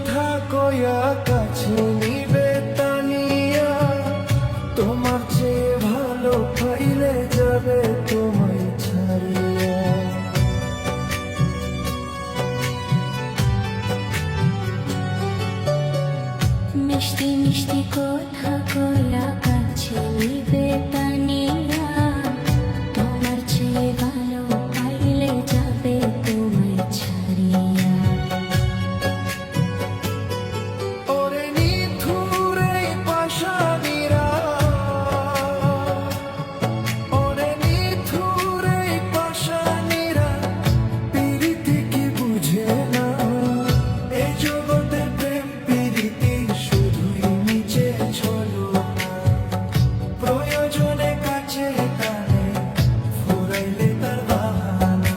কথা কয়া কাছে নিবে তানিয়া, তোমার চেয়ে ভালো পাইলে যাবে তোমায় ছাড়িয়া। মিষ্টি মিষ্টি কথা কয়া কাছে নিবে তানিয়া, তোমার চেয়ে ভালো পাইলে যাবে তোমায় ছাড়িয়া। ওরে নিথুর এই পাষাণীরা, ওরে নিথুর এই পাষাণীরা, প্রীতি কি বুঝে না? এই জগতের প্রেম প্রীতি শুধুই নিচে ছলনা, প্রয়োজনে কাছে টানে ফুরাইলে তার বাহানা।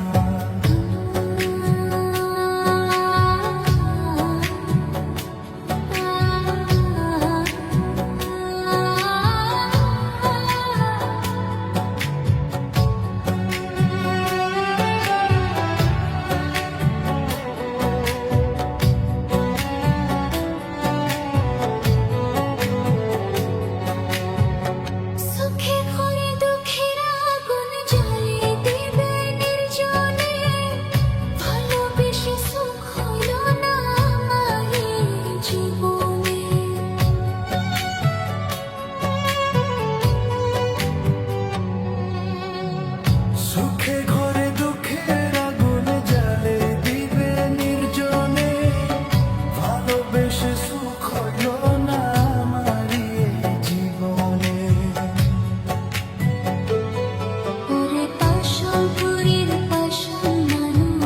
সুখে করে দুঃখের আগুন জ্বালিয়ে দিবে নির্জনে, ভালোবেসে সুখ হলো না আমার এই জীবনে। সুখে ঘরে দুঃখের আগুন জ্বালে দিবে নির্জনে, ভালোবেসে সুখ হলো না আমার এই জীবনে। ওরে পাশাপুরীর পাশান মানুষ,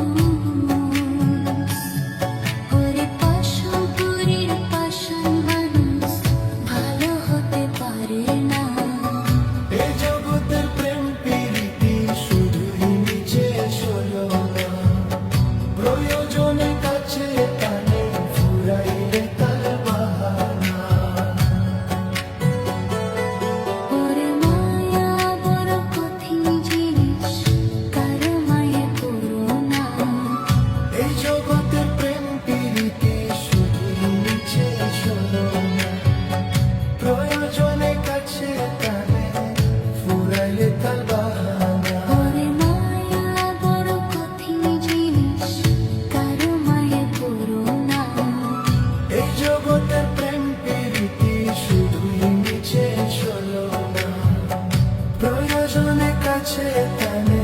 ওরে পাশাপুরীর পাশান মানুষ ভালো হতে পারে না। এই জগতের প্রেম প্রীতি শুধুই নিচে ছলনা, প্রয়োজনে কাছে টানে ফুরাইলে তার বাহানা। ওরে মায়া বড় কঠিন জিনিস, কারো মায়ে পড়ো না। এই জগতের প্রেম প্রীতি শুধুই নিচে ছলনা, প্রয়োজনে কাছে টানে ফুরাইলে তার বাহানা। ওরে মায়া বড় কঠিন জিনিস, কারো মায়ে পড়ো না। এই জগতের প্রেম প্রীতি শুধুই নিচে ছলনা, প্রয়োজনে কাছে টানে